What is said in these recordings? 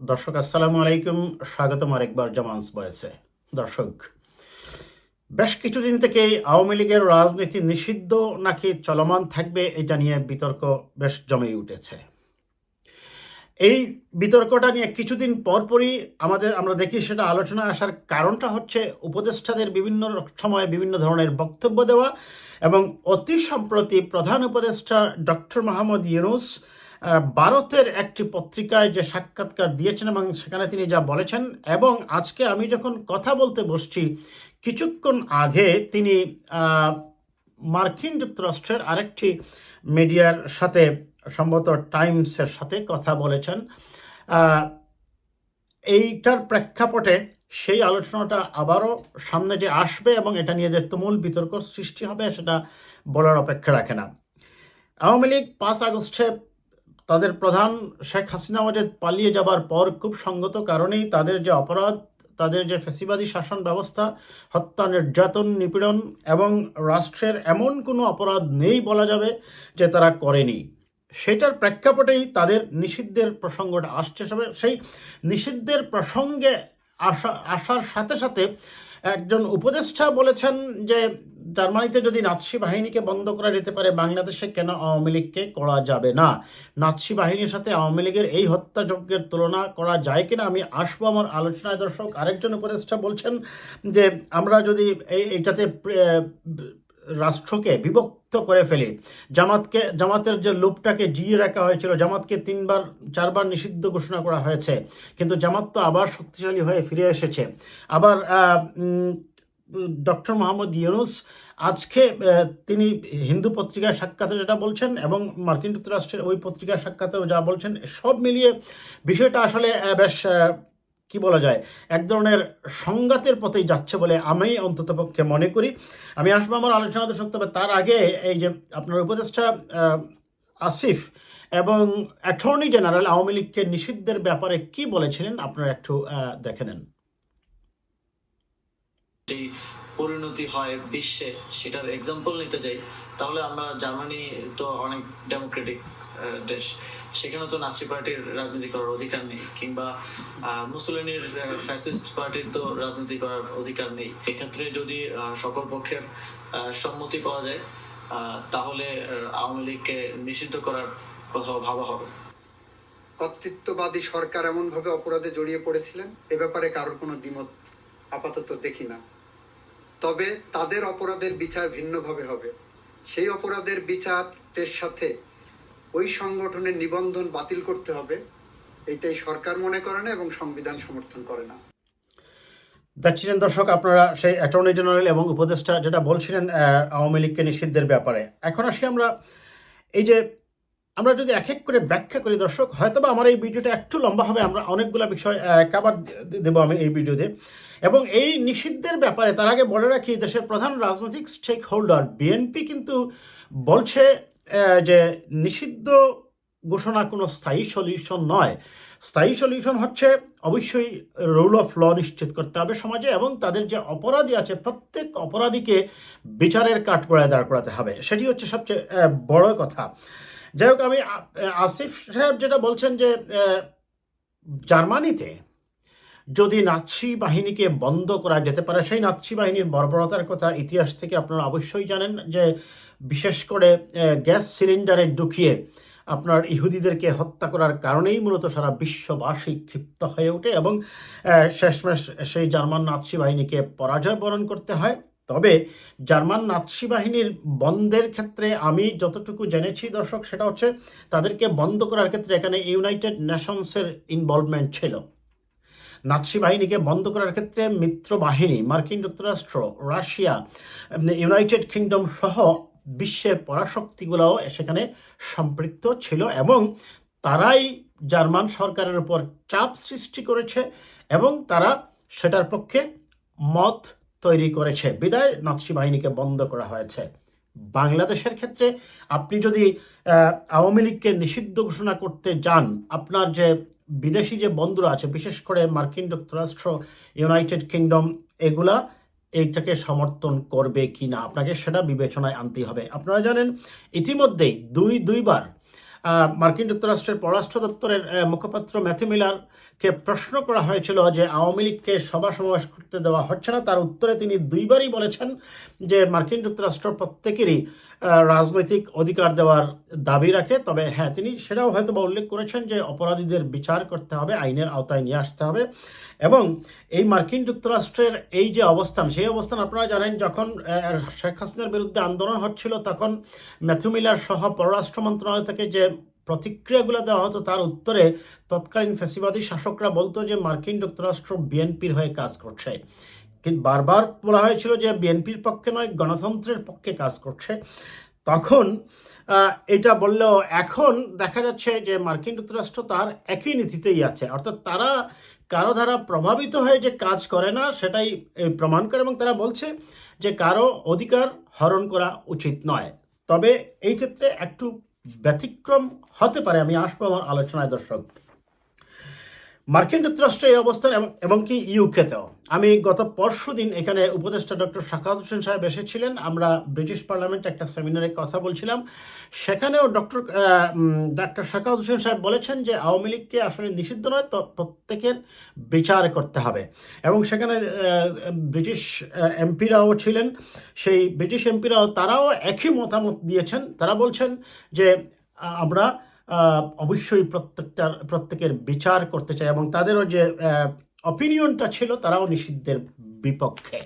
দর্শক আসসালামু আলাইকুম, স্বাগতম আরেকবার জামানস বয়েসে। দর্শক, বেশ কিছুদিন থেকে আওয়ামী লীগের রাজনীতি নিষিদ্ধ নাকি চলমান থাকবে এটা নিয়ে বিতর্ক বেশ জমে উঠেছে। এই বিতর্কটা নিয়ে কিছুদিন পরপরই আমরা দেখি সেটা আলোচনা আসার কারণটা হচ্ছে উপদেষ্টাদের বিভিন্ন সময়ে বিভিন্ন ধরনের বক্তব্য দেওয়া এবং অতি সম্প্রতি প্রধান উপদেষ্টা ডক্টর মোহাম্মদ ইউনূস ভারতের একটি পত্রিকায় যে সাক্ষাৎকার দিয়েছেন এবং সেখানে তিনি যা বলেছেন, এবং আজকে আমি যখন কথা বলতে বসছি কিছুক্ষণ আগে তিনি মার্কিন যুক্তরাষ্ট্রের আরেকটি মিডিয়ার সাথে সম্ভবত টাইমসের সাথে কথা বলেছেন। এইটার প্রেক্ষাপটে সেই আলোচনাটা আবারও সামনে যে আসবে এবং এটা নিয়ে যে তুমুল বিতর্ক সৃষ্টি হবে সেটা বলার অপেক্ষা রাখে না। আওয়ামী লীগ 5 আগস্টে তাদের প্রধান শেখ হাসিনা ওয়াজেদ পালিয়ে যাবার পর খুব সঙ্গত কারণেই তাদের যে অপরাধ, তাদের যে ফ্যাসিবাদী শাসন ব্যবস্থা, হত্যা, নির্যাতন, নিপীড়ন এবং রাষ্ট্রের এমন কোনো অপরাধ নেই বলা যাবে যে তারা করেনি। সেটার প্রেক্ষাপটেই তাদের নিষিদ্ধের প্রসঙ্গটা আসছে। সেই নিষিদ্ধের প্রসঙ্গে আসার সাথে সাথে একজন উপদেষ্টা বলেছেন যে জার্মানিতে যদি নাৎসি বাহিনীকে বন্ধ করা যেতে পারে, বাংলাদেশে কেন আওয়ামী লীগকে করা যাবে না? নাৎসি বাহিনীর সাথে আওয়ামী লীগের এই হত্যাযজ্ঞের তুলনা করা যায় কিনা আমি আসবো আমার আলোচনায়। দর্শক, আরেকজন উপদেষ্টা বলছেন যে আমরা যদি এইটাতে রাষ্ট্রকে বিভক্ত করে ফেলি, জামাতের যে লোভটাকে জিয়ে রাখা হয়েছিল, জামাতকে 3-4বার নিষিদ্ধ ঘোষণা করা হয়েছে, কিন্তু জামাত তো আবার শক্তিশালী হয়ে ফিরে এসেছে। আবার ডক্টর মোহাম্মদ ইউনূস আজকে তিনি হিন্দু পত্রিকার সাক্ষাতে যেটা বলছেন এবং মার্কিন যুক্তরাষ্ট্রের ওই পত্রিকার সাক্ষাতেও যা বলছেন, সব মিলিয়ে বিষয়টা আসলে বেশ কি বলা যায়, এক ধরনের সংঘাতের পথেই যাচ্ছে বলে আমি অন্ততপক্ষে মনে করি। আমি আসবো আমার আলোচনা দর্শক, তবে তার আগে এই যে আপনার উপদেষ্টা আসিফ এবং অ্যাটর্নি জেনারেল আওয়ামী লীগকে নিষিদ্ধের ব্যাপারে কি বলেছিলেন আপনারা একটু দেখে নেন। পরিণতি হয় বিশ্বে, সেটার এক্সাম্পল নিতে যাই, তাহলে আমরা জার্মানি তো অনেক ডেমোক্রেটিক দেশ, সেখানে তো নাৎসি পার্টির রাজনীতি করার অধিকার নেই, কিংবা মুসোলিনির ফ্যাসিস্ট পার্টির তো রাজনীতি করার অধিকার নেই। এক্ষেত্রে যদি সকল পক্ষের সম্মতি পাওয়া যায় তাহলে আওয়ামী লীগকে নিষিদ্ধ করার কথা ভাবা হবে। কর্তৃত্ববাদী সরকার এমনভাবে অপরাধে জড়িয়ে পড়েছিলেন, এ ব্যাপারে কারোর কোনো দ্বিমত আপাতত দেখি না। তবে তাদের অপরাধের বিচার ভিন্নভাবে হবে। সেই অপরাধের বিচারের সাথে ওই সংগঠনের নিবন্ধন বাতিল করতে হবে, এটাই সরকার মনে করে না এবং সংবিধান সমর্থন করে না। দেখছিলেন দর্শক আপনারা সেই অ্যাটর্নি জেনারেল এবং উপদেষ্টা যেটা বলছিলেন আওয়ামী লীগকে নিষিদ্ধের ব্যাপারে। এখন আসি আমরা যদি এক এক করে ব্যাখ্যা করি দর্শক, হয়তোবা আমার এই ভিডিওটা একটু লম্বা হবে, আমরা অনেকগুলো বিষয় কভার দেবো আমি এই ভিডিওতে। এবং এই নিষিদ্ধের ব্যাপারে তার আগে বলে রাখি, দেশের প্রধান রাজনৈতিক স্টেক হোল্ডার বিএনপি কিন্তু বলছে যে নিষিদ্ধ ঘোষণা কোনো স্থায়ী সলিউশন নয়। স্থায়ী সলিউশন হচ্ছে অবশ্যই রুল অফ ল নিশ্চিত করতে হবে সমাজে, এবং তাদের যে অপরাধী আছে প্রত্যেক অপরাধীকে বিচারের কাঠগড়ায় দাঁড় করাতে হবে, সেটি হচ্ছে সবচেয়ে বড় কথা। যাই হোক, আমি আসিফ সাহেব যেটা বলছেন যে জার্মানিতে যদি নাৎসি বাহিনীকে বন্ধ করা যেতে পারে, সেই নাৎসি বাহিনীর বর্বরতার কথা ইতিহাস থেকে আপনারা অবশ্যই জানেন, যে বিশেষ করে গ্যাস সিলিন্ডারে ঢুকিয়ে আপনার ইহুদিদেরকে হত্যা করার কারণেই মূলত সারা বিশ্ববাসী ক্ষিপ্ত হয়ে ওঠে এবং শেষমেশ সেই জার্মান নাৎসি বাহিনীকে পরাজয় বরণ করতে হয়। তবে জার্মান নাৎসি বাহিনীর বন্ধের ক্ষেত্রে আমি যতটুকু জেনেছি দর্শক, সেটা হচ্ছে তাদেরকে বন্ধ করার ক্ষেত্রে এখানে ইউনাইটেড নেশনসের ইনভলভমেন্ট ছিল। নাৎসি বাহিনীকে বন্ধ করার ক্ষেত্রে মিত্র বাহিনী মার্কিন যুক্তরাষ্ট্র, রাশিয়া, ইউনাইটেড কিংডম সহ বিশ্বের পরাশক্তিগুলোও সেখানে সম্পৃক্ত ছিল এবং তারাই জার্মান সরকারের উপর চাপ সৃষ্টি করেছে এবং তারা সেটার পক্ষে মত তৈরি করেছে, বিদায় নাৎসি বাহিনীকে বন্ধ করা হয়েছে। বাংলাদেশের ক্ষেত্রে আপনি যদি আওয়ামী লীগকে নিষিদ্ধ ঘোষণা করতে যান, আপনার যে বিদেশি যে বন্ধুরা আছে, বিশেষ করে মার্কিন যুক্তরাষ্ট্র, ইউনাইটেড কিংডম, এগুলা এইটাকে সমর্থন করবে কি না আপনাকে সেটা বিবেচনায় আনতে হবে। আপনারা জানেন ইতিমধ্যেই দুইবার মার্কিন যুক্তরাষ্ট্রের পররাষ্ট্র দপ্তরের মুখপাত্র ম্যাথিউ মিলারকে প্রশ্ন করা হয়েছিল যে আওয়ামী লীগকে সভা সমাবেশ করতে দেওয়া হচ্ছে না, তার উত্তরে তিনি দুইবারই বলেছেন যে মার্কিন যুক্তরাষ্ট্র প্রত্যেকেরই রাজনৈতিক অধিকার দেওয়ার দাবি রাখে। তবে হ্যাঁ, তিনি সেটাও হয়তো বা উল্লেখ করেছেন যে অপরাধীদের বিচার করতে হবে, আইনের আওতায় নিয়ে আসতে হবে। এবং এই মার্কিন যুক্তরাষ্ট্রের এই যে অবস্থান, সেই অবস্থান আপনারা জানেন, যখন শেখ হাসিনার বিরুদ্ধে আন্দোলন হচ্ছিল তখন ম্যাথিউ মিলার সহ পররাষ্ট্র মন্ত্রণালয় থেকে যে প্রতিক্রিয়াগুলো দেওয়া হতো তার উত্তরে তৎকালীন ফ্যাসিবাদী শাসকরা বলতো যে মার্কিন যুক্তরাষ্ট্র বিএনপির হয়ে কাজ করছে। কিন্তু বারবার বলা হয়েছিল যে বিএনপির পক্ষে নয়, গণতন্ত্রের পক্ষে কাজ করছে। তখন এটা বললেও এখন দেখা যাচ্ছে যে মার্কিন যুক্তরাষ্ট্র তার একই নীতিতেই আছে, অর্থাৎ তারা কারো দ্বারা প্রভাবিত হয়ে যে কাজ করে না সেটাই প্রমাণ করে, এবং তারা বলছে যে কারো অধিকার হরণ করা উচিত নয়। তবে এই ক্ষেত্রে একটু ব্যতিক্রম হতে পারে, আমি আসবো আমার আলোচনায় দর্শক। মার্কিন যুক্তরাষ্ট্রের এই অবস্থান এবং কি ইউকেতেও, আমি গত পরশু দিন এখানে উপদেষ্টা ডক্টর শাখাওয়াত হোসেন সাহেব এসেছিলেন, আমরা ব্রিটিশ পার্লামেন্টে একটা সেমিনারে কথা বলছিলাম, সেখানেও ডক্টর শাখাওয়াত হোসেন সাহেব বলেছেন যে আওয়ামী লীগকে আসলে নিষিদ্ধ নয়, তো প্রত্যেকের বিচার করতে হবে। এবং সেখানে ব্রিটিশ এমপিরাও ছিলেন, সেই ব্রিটিশ এমপিরাও তারাও একই মতামত দিয়েছেন। তারা বলছেন যে আমরা অবশ্যই প্রত্যেকের বিচার করতে চায়, এবং তাদেরও যে অপিনিয়নটা ছিল তারাও নিষিদ্ধের বিপক্ষে।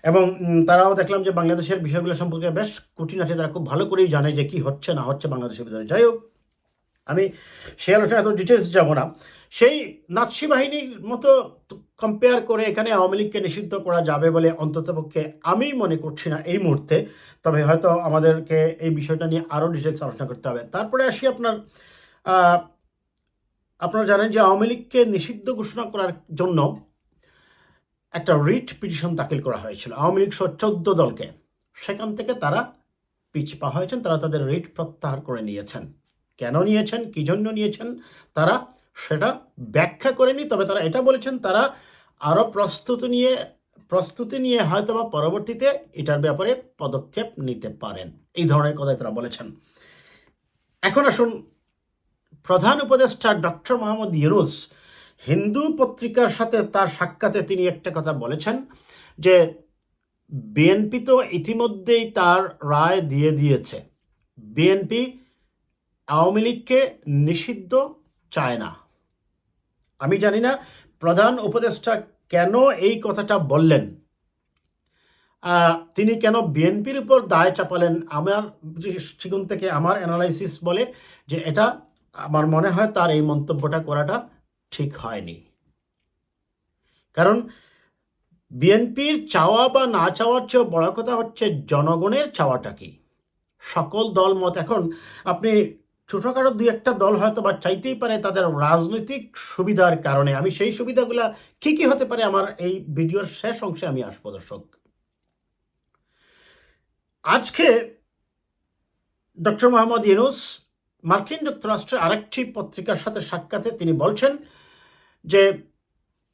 এবং তারাও দেখলাম যে বাংলাদেশের বিষয়গুলো সম্পর্কে বেশ খুঁটিনাটি তারা খুব ভালো করেই জানে যে কি হচ্ছে না হচ্ছে বাংলাদেশের ভিতরে। যাই হোক, আমি সে আলোচনা এত ডিটেলস যাব না। সেই নাৎসি বাহিনীর মতো কম্পেয়ার করে এখানে আওয়ামী লীগকে নিষিদ্ধ করা যাবে বলে অন্ততপক্ষে আমি মনে করছি না এই মুহূর্তে। তবে হয়তো আমাদেরকে এই বিষয়টা নিয়ে আরও ডিটেলস আলোচনা করতে হবে। তারপরে আসি আপনারা জানেন যে আওয়ামী লীগকে নিষিদ্ধ ঘোষণা করার জন্য একটা রিট পিটিশন দাখিল করা হয়েছিল আওয়ামী লীগ সহ 14 দলকে। সেখান থেকে তারা পিছপা হয়েছেন, তারা তাদের রিট প্রত্যাহার করে নিয়েছেন। কেন নিয়েছেন, কী জন্য নিয়েছেন তারা সেটা ব্যাখ্যা করেনি। তবে তারা এটা বলেছেন তারা আরও প্রস্তুতি নিয়ে হয়তো বা পরবর্তীতে এটার ব্যাপারে পদক্ষেপ নিতে পারেন, এই ধরনের কথাই তারা বলেছেন। এখন আসুন, প্রধান উপদেষ্টা ডক্টর মোহাম্মদ ইউনূস হিন্দু পত্রিকার সাথে তার সাক্ষাতে তিনি একটা কথা বলেছেন যে বিএনপি তো ইতিমধ্যেই তার রায় দিয়ে দিয়েছে, বিএনপি আওয়ামী লীগকে নিষিদ্ধ চায় না। আমি জানি না প্রধান উপদেষ্টা কেন এই কথাটা বললেন, তিনি কেন বিএনপির উপর দায় চাপালেন। আমার দৃষ্টিকোণ থেকে আমার অ্যানালাইসিস বলে যে এটা আমার মনে হয় তার এই মন্তব্যটা করাটা ঠিক হয়নি। কারণ বিএনপির চাওয়া বা না চাওয়ার চেয়েও বড় কথা হচ্ছে জনগণের চাওয়াটা কি। সকল দল মত, এখন আপনি ছোটোখাটো দুই একটা দল হয়তো বা চাইতেই পারে তাদের রাজনৈতিক সুবিধার কারণে। আমি সেই সুবিধাগুলা কি কি হতে পারে আমার এই ভিডিওর শেষ অংশে আমি আসবো দর্শক। আজকে ডক্টর মোহাম্মদ ইউনূস মার্কিন যুক্তরাষ্ট্রের আরেকটি পত্রিকার সাথে সাক্ষাতে তিনি বলছেন যে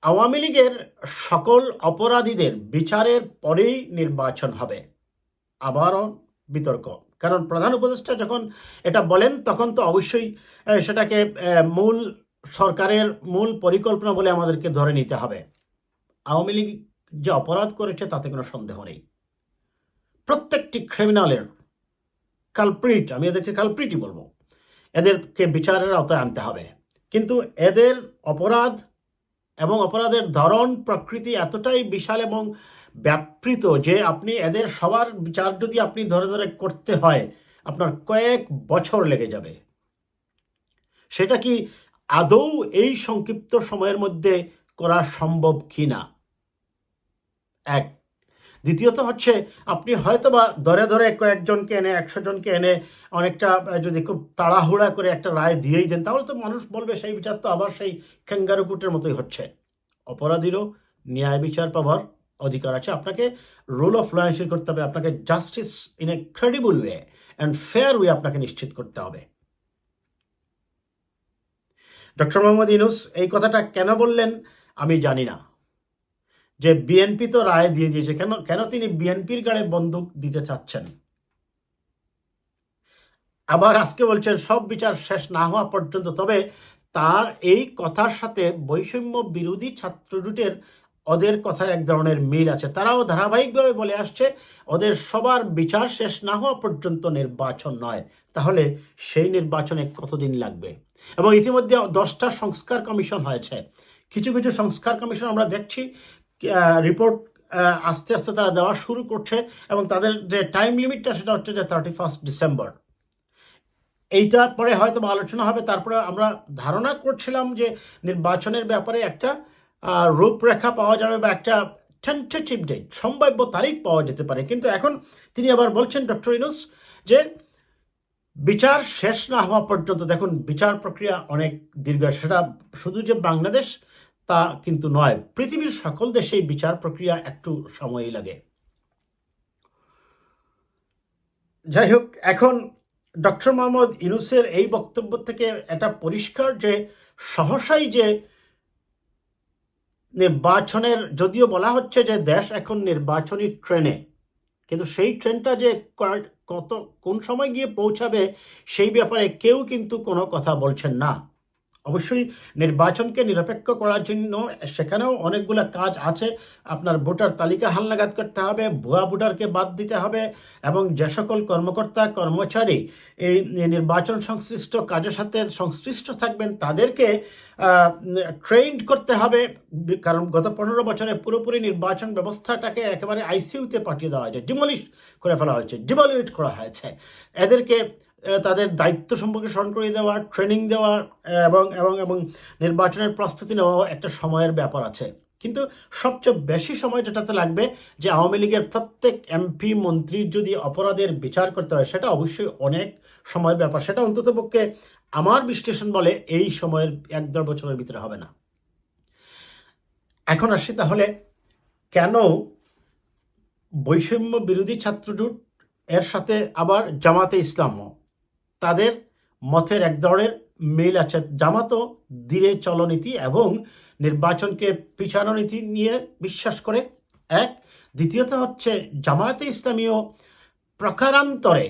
আওয়ামী লীগের সকল অপরাধীদের বিচারের পরেই নির্বাচন হবে। আবারও বিতর্ক, কারণ প্রধান উপদেষ্টা যখন এটা বলেন তখন তো অবশ্যই সেটাকে মূল সরকারের মূল পরিকল্পনা বলে আমাদেরকে ধরে নিতে হবে। আওয়ামী লীগ যে অপরাধ করেছে তাতে কোনো সন্দেহ নেই। প্রত্যেকটি ক্রিমিনালের কালপ্রিট, আমি এদেরকে কালপ্রিটই বলবো, এদেরকে বিচারের আওতায় আনতে হবে। কিন্তু এদের অপরাধ এবং অপরাধের ধরন প্রকৃতি এতটাই বিশাল এবং ব্যাপৃত যে আপনি এদের সবার বিচার যদি আপনি ধরে ধরে করতে হয় আপনার কয়েক বছর লেগে যাবে। সেটা কি আদৌ এই সংক্ষিপ্ত সময়ের মধ্যে করা সম্ভব কি না, এক। দ্বিতীয়ত হচ্ছে আপনি হয়তো বা ধরে ধরে কয়েকজনকে এনে 100 জনকে এনে অনেকটা যদি খুব তাড়াহুড়া করে একটা রায় দিয়েই দেন তাহলে তো মানুষ বলবে সেই বিচার তো আবার সেই ক্যাঙ্গারুকুটের মতোই হচ্ছে। অপরাধীরও ন্যায় বিচার পাওয়ার অধিকার আছে। আপনাকে রুল অফ ল এনশিওর করতে হবে, আপনাকে justice in a credible way and fair way আপনাকে নিশ্চিত করতে হবে। ডক্টর মোহাম্মদ ইউনূস এই কথাটা কেন বললেন আমি জানি না, যে বিএনপি তো রায় দিয়ে দিয়েছে, কেন তিনি বিএনপির গাড়ে বন্দুক দিতে চাচ্ছেন। আবার আজকে বলছেন সব বিচার শেষ না হওয়া পর্যন্ত। তবে তার এই কথার সাথে বৈষম্য বিরোধী ছাত্র জোটের ওদের কথার এক ধরনের মিল আছে। তারাও ধারাবাহিকভাবে বলে আসছে ওদের সবার বিচার শেষ না হওয়া পর্যন্ত নির্বাচন নয়। তাহলে সেই নির্বাচনে কতদিন লাগবে? এবং ইতিমধ্যে 10টা সংস্কার কমিশন হয়েছে। কিছু কিছু সংস্কার কমিশন আমরা দেখছি রিপোর্ট আস্তে আস্তে তারা দেওয়া শুরু করছে, এবং তাদের যে টাইম লিমিটটা সেটা হচ্ছে যে 31 ডিসেম্বর। এইটা পরে হয়তো আলোচনা হবে। তারপরে আমরা ধারণা করছিলাম যে নির্বাচনের ব্যাপারে একটা রূপরেখা পাওয়া যাবে বা একটা টেন্টেটিভ ডেট, সম্ভাব্য তারিখ পাওয়া যেতে পারে। কিন্তু এখন তিনি আবার বলছেন ডক্টর ইউনূস যে বিচার শেষ না হওয়া পর্যন্ত, দেখুন বিচার প্রক্রিয়া অনেক দীর্ঘ, সেটা শুধু যে বাংলাদেশ তা কিন্তু নয়, পৃথিবীর সকল দেশেই বিচার প্রক্রিয়া একটু সময়ই লাগে। যাই হোক, এখন ডক্টর মোহাম্মদ ইউনূসের এই বক্তব্য থেকে এটা পরিষ্কার যে সহসাই যে নির্বাচনের, যদিও বলা হচ্ছে যে দেশ এখন নির্বাচনী ট্রেনে, কিন্তু সেই ট্রেনটা যে কত কোন সময় গিয়ে পৌঁছাবে সেই ব্যাপারে কেউ কিন্তু কোনো কথা বলছেন না। অবশ্যই নির্বাচনকে নিরপেক্ষ করার জন্য সেখানেও অনেকগুলো কাজ আছে। আপনার ভোটার তালিকা হালনাগাদ করতে হবে, ভুয়া ভোটারকে বাদ দিতে হবে, এবং যে সকল কর্মকর্তা কর্মচারী এই নির্বাচন সংশ্লিষ্ট কাজের সাথে সংশ্লিষ্ট থাকবেন তাদেরকে ট্রেন্ড করতে হবে। কারণ গত 15 বছরে পুরোপুরি নির্বাচন ব্যবস্থাটাকে একেবারে আইসিইউতে পাঠিয়ে দেওয়া হয়েছে, ডিমলিশ করে ফেলা হয়েছে, ডিভ্যালুয়েট করা হয়েছে। এদেরকে তাদের দায়িত্ব সম্পর্কে স্মরণ করিয়ে দেওয়া, ট্রেনিং দেওয়া এবং এবং এবং নির্বাচনের প্রস্তুতি নেওয়া একটা সময়ের ব্যাপার আছে। কিন্তু সবচেয়ে বেশি সময় যেটাতে লাগবে যে আওয়ামী লীগের প্রত্যেক এমপি মন্ত্রীর যদি অপরাধের বিচার করতে হয়, সেটা অবশ্যই অনেক সময়ের ব্যাপার। সেটা অন্ততপক্ষে আমার বিশ্লেষণ বলে এই সময়ের 1-1.5 বছরের ভিতরে হবে না। এখন আসি তাহলে কেন বৈষম্য বিরোধী ছাত্রজোট এর সাথে আবার জামাতে ইসলামও, তাদের মতের এক ধরনের মিল আছে। জামাতও ধীরে চলনীতি এবং নির্বাচনকে পিছানো নীতি নিয়ে বিশ্বাস করে, এক। দ্বিতীয়ত হচ্ছে জামায়াতে ইসলামীও প্রকারান্তরে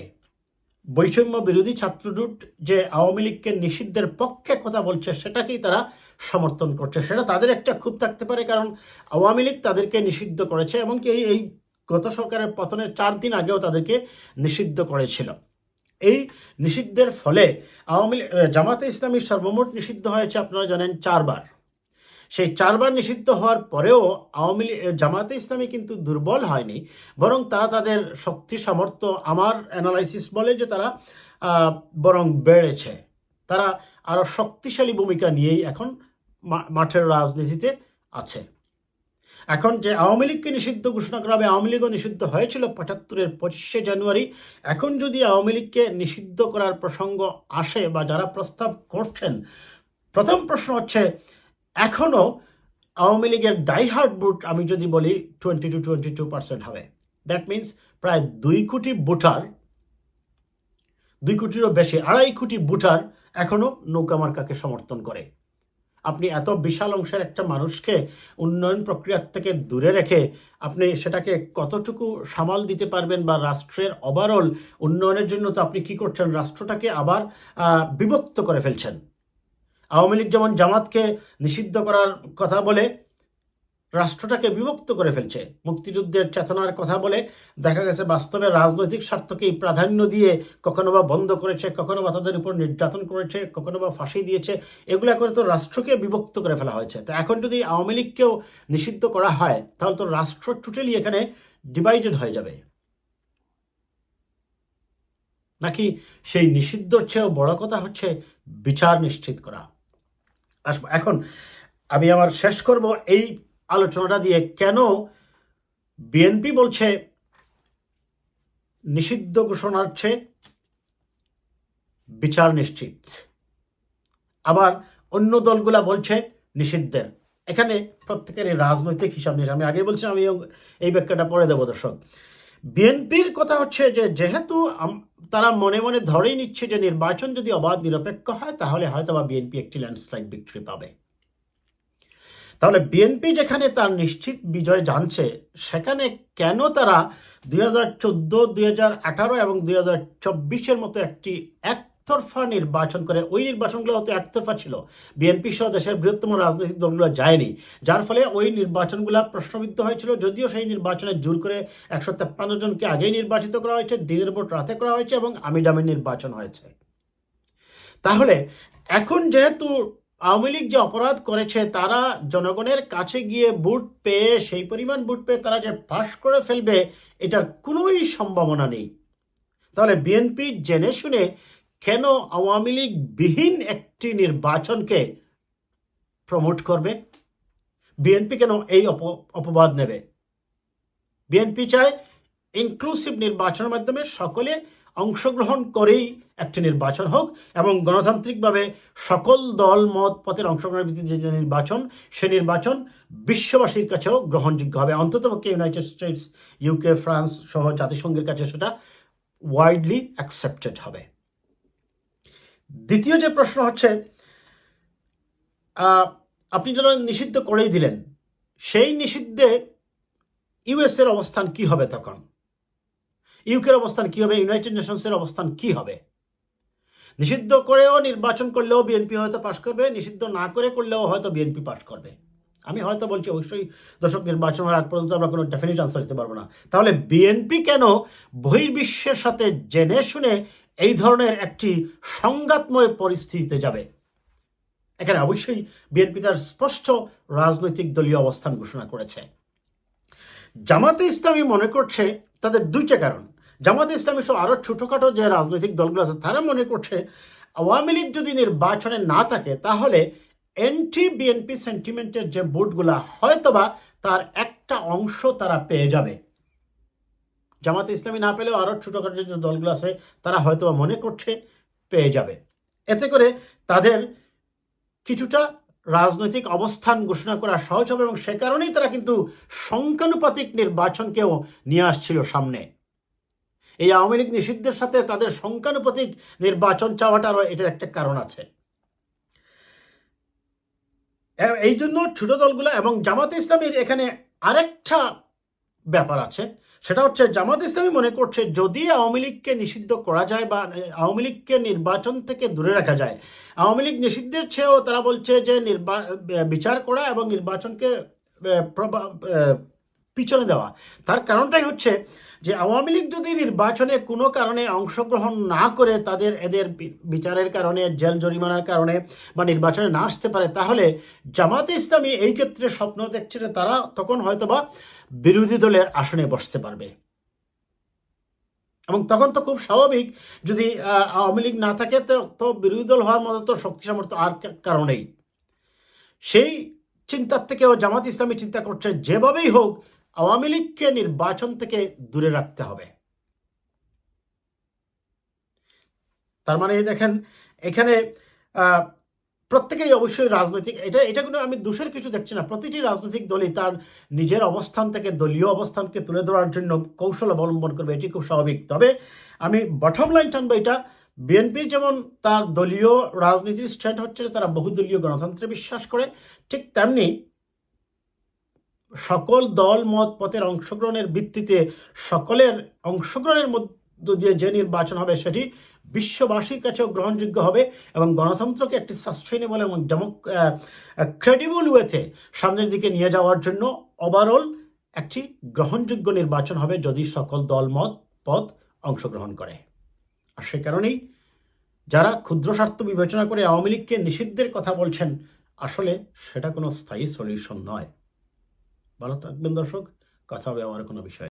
বৈষম্য বিরোধী ছাত্রজোট যে আওয়ামী লীগকে নিষিদ্ধের পক্ষে কথা বলছে সেটাকেই তারা সমর্থন করছে। সেটা তাদের একটা ক্ষোভ থাকতে পারে, কারণ আওয়ামী লীগ তাদেরকে নিষিদ্ধ করেছে, এবং কি এই গত সরকারের পতনের 4 দিন আগেও তাদেরকে নিষিদ্ধ করেছিল। এই নিষিদ্ধের ফলে জামাতে ইসলামী সর্বমোট নিষিদ্ধ হয়েছে আপনারা জানেন 4 বার। সেই 4 বার নিষিদ্ধ হওয়ার পরেও জামাতে ইসলামী কিন্তু দুর্বল হয়নি, বরং তারা তাদের শক্তি সামর্থ্য, আমার অ্যানালাইসিস বলে যে তারা বরং বেড়েছে। তারা আরও শক্তিশালী ভূমিকা নিয়েই এখন মাঠের রাজনীতিতে আছে। এখন যে আওয়ামী লীগকে নিষিদ্ধ ঘোষণা করা হবে, আওয়ামী লীগও নিষিদ্ধ হয়েছিল 75-এর 25শে জানুয়ারি। এখন যদি আওয়ামী লীগকে নিষিদ্ধ করার প্রসঙ্গ আসে বা যারা প্রস্তাব করছেন, প্রথম প্রশ্ন হচ্ছে এখনও আওয়ামী লীগের ডাইহার্ড ভোট আমি যদি বলি 20-22% হবে। দ্যাট মিনস প্রায় 2 কোটি ভোটার, 2 কোটিরও বেশি, 2.5 কোটি ভোটার এখনও নৌকা মার্কাকে সমর্থন করে। আপনি এত বিশাল অংশের একটা মানুষকে উন্নয়ন প্রক্রিয়া থেকে দূরে রেখে আপনি সেটাকে কতটুকু সামাল দিতে পারবেন, বা রাষ্ট্রের ওভারঅল উন্নয়নের জন্য তো আপনি কি করছেন, রাষ্ট্রটাকে আবার বিভক্ত করে ফেলছেন। আওয়ামী লীগ যেমন জামাতকে নিষিদ্ধ করার কথা বলে রাষ্ট্রটাকে বিভক্ত করে ফেলছে, মুক্তিযুদ্ধের চেতনার কথা বলে দেখা গেছে বাস্তবে রাজনৈতিক স্বার্থকেই প্রাধান্য দিয়ে কখনো বা বন্ধ করেছে, কখনো বা তাদের উপর নির্যাতন করেছে, কখনো বা ফাঁসি দিয়েছে। এগুলা করে তো রাষ্ট্রকে বিভক্ত করে ফেলা হয়েছে। তো এখন যদি আওয়ামী লীগকেও নিষিদ্ধ করা হয় তাহলে তো রাষ্ট্র টোটালি এখানে ডিভাইডেড হয়ে যাবে। নাকি সেই নিষিদ্ধর চেয়েও বড় কথা হচ্ছে বিচার নিশ্চিত করা। এখন আমি আমার শেষ করব এই আলোচনাটা দিয়ে, কেন বিএনপি বলছে নিষিদ্ধ ঘোষণার চেয়ে বিচার নিশ্চিত, আবার অন্য দলগুলা বলছে নিষিদ্ধের। এখানে প্রত্যেকের রাজনৈতিক হিসাব নিয়ে, আমি আগে বলছি, আমি এই ব্যাখ্যাটা পরে দেবো দর্শক। বিএনপির কথা হচ্ছে যে যেহেতু তারা মনে মনে ধরেই নিচ্ছে যে নির্বাচন যদি অবাধ নিরপেক্ষ হয় তাহলে হয়তো বা বিএনপি একটি ল্যান্ডস্লাইড ভিক্টরি পাবে। তাহলে বিএনপি যেখানে তার নিশ্চিত বিজয় জানছে, সেখানে কেন তারা 2014, 2018 এবং 2024 মতো একটি একতরফা নির্বাচন করে? ওই নির্বাচনগুলো হয়তো একতরফা ছিল, বিএনপি সহ দেশের বৃহত্তম রাজনৈতিক দলগুলো যায়নি, যার ফলে ওই নির্বাচনগুলো প্রশ্নবিদ্ধ হয়েছিল। যদিও সেই নির্বাচনে জোর করে 153 জনকে আগেই নির্বাচিত করা হয়েছে, দিনের ভোট রাতে করা হয়েছে এবং আমিডামি নির্বাচন হয়েছে। তাহলে এখন যেহেতু আওয়ামী লীগ যে অপরাধ করেছে, তারা জনগণের কাছে গিয়ে ভোট পেয়ে, সেই পরিমাণ ভোট পেয়ে তারা যে পাশ করে ফেলবে, এটার কোনোই সম্ভাবনা নেই। তাহলে বিএনপি জেনে শুনে কেন আওয়ামী লীগ বিহীন একটি নির্বাচনকে প্রমোট করবে? বিএনপি কেন এই অপবাদ নেবে? বিএনপি চায় ইনক্লুসিভ নির্বাচনের মাধ্যমে সকলে অংশগ্রহণ করেই একটি নির্বাচন হোক এবং গণতান্ত্রিকভাবে সকল দল মত পথের অংশগ্রহণের ভিত্তিতে যে নির্বাচন, সে নির্বাচন বিশ্ববাসীর কাছেও গ্রহণযোগ্য হবে। অন্ততপক্ষে ইউনাইটেড স্টেটস, ইউকে, ফ্রান্স সহ জাতিসংঘের কাছে সেটা ওয়াইডলি অ্যাকসেপ্টেড হবে। দ্বিতীয় যে প্রশ্ন হচ্ছে, আপনি যেন নিষিদ্ধ করেই দিলেন, সেই নিষিদ্ধে ইউএসের অবস্থান কি হবে? তখন ইউকের অবস্থান কি হবে? ইউনাইটেড নেশনসের অবস্থান কি হবে? নিষিদ্ধ করেও নির্বাচন করলেও বিএনপি হয়তো পাশ করবে, নিষিদ্ধ না করলেও হয়তো বিএনপি পাশ করবে। আমি হয়তো বলছি, অবশ্যই দর্শক, নির্বাচন হওয়ার আগ পর্যন্ত আমরা কোনো ডেফিনিট আনসার দিতে পারবো না। তাহলে বিএনপি কেন বহির্বিশ্বের সাথে জেনে শুনে এই ধরনের একটি সংঘাতময় পরিস্থিতিতে যাবে? এখানে অবশ্যই বিএনপি তার স্পষ্ট রাজনৈতিক দলীয় অবস্থান ঘোষণা করেছে। জামাতে ইসলামী মনে করছে, তাদের দুইটা কারণ। জামাতে ইসলামী সহ আরও ছোটোখাটো যে রাজনৈতিক দলগুলো আছে, তারা মনে করছে আওয়ামী লীগ যদি নির্বাচনে না থাকে, তাহলে এন্টি বিএনপি সেন্টিমেন্টের যে ভোটগুলা হয়তোবা তার একটা অংশ তারা পেয়ে যাবে। জামাতে ইসলামী না পেলেও আরও ছোটোখাটো যে দলগুলো আছে, তারা হয়তোবা মনে করছে পেয়ে যাবে। এতে করে তাদের কিছুটা রাজনৈতিক অবস্থান ঘোষণা করা সহজ হবে এবং সে কারণেই তারা কিন্তু সংখ্যানুপাতিক নির্বাচনকেও নিয়ে আসছিল সামনে। এই আওয়ামী লীগ নিষিদ্ধের সাথে তাদের সংখ্যানুপাতিক নির্বাচন চাওয়াটারও এটার একটা কারণ আছে। এই জন্য ছোট দলগুলো এবং জামাতে ইসলামীর এখানে আরেকটা ব্যাপার আছে, সেটা হচ্ছে জামাত ইসলামী মনে করছে যদি আওয়ামী লীগকে নিষিদ্ধ করা যায় বা আওয়ামী লীগকে নির্বাচন থেকে দূরে রাখা যায়, আওয়ামী লীগ নিষিদ্ধের চেয়েও তারা বলছে যে বিচার করা এবং নির্বাচনকে পিছনে দেওয়া। তার কারণটাই হচ্ছে যে আওয়ামী লীগ যদি নির্বাচনে কোনো কারণে অংশগ্রহণ না করে, এদের বিচারের কারণে, জেল জরিমানার কারণে বা নির্বাচনে না আসতে পারে, তাহলে জামাতে ইসলামী এই ক্ষেত্রে স্বপ্ন দেখছে যে তারা তখন হয়তোবা বিরোধী দলের আসনে বসতে পারবে। এবং তখন তো খুব স্বাভাবিক, যদি আওয়ামী লীগ না থাকে তো বিরোধী দল হওয়ার মতো তো শক্তি সামর্থ্য আর কারণেই। সেই চিন্তার থেকেও জামাত ইসলামী চিন্তা করছে যেভাবেই হোক আওয়ামী লীগকে নির্বাচন থেকে দূরে রাখতে হবে। তার মানে দেখেন, এখানে প্রত্যেকেরই অবশ্যই রাজনৈতিক, এটা কোনো আমি দোষের কিছু দেখছি না। প্রতিটি রাজনৈতিক দলই তার নিজের অবস্থান থেকে দলীয় অবস্থানকে তুলে ধরার জন্য কৌশল অবলম্বন করবে, এটি খুব স্বাভাবিক। তবে আমি বটম লাইন টানবো এটা, বিএনপির যেমন তার দলীয় রাজনীতির স্ট্যান্ড হচ্ছে তারা বহুদলীয় গণতন্ত্রে বিশ্বাস করে, ঠিক তেমনি সকল দল মত পথের অংশগ্রহণের ভিত্তিতে সকলের অংশগ্রহণের মধ্য দিয়ে যে নির্বাচন হবে সেটি বিশ্ববাসীর কাছেও গ্রহণযোগ্য হবে এবং গণতন্ত্রকে একটি সাস্টেইনেবল এবং ক্রেডিবল ওয়েতে সামনের দিকে নিয়ে যাওয়ার জন্য ওভারঅল একটি গ্রহণযোগ্য নির্বাচন হবে যদি সকল দল মত পথ অংশগ্রহণ করে। আর সে কারণেই যারা ক্ষুদ্র স্বার্থ বিবেচনা করে আওয়ামী লীগকে নিষিদ্ধের কথা বলছেন, আসলে সেটা কোনো স্থায়ী সলিউশন নয়। ভালো থাকবেন দর্শক, কথা হবে আবার কোনো বিষয়।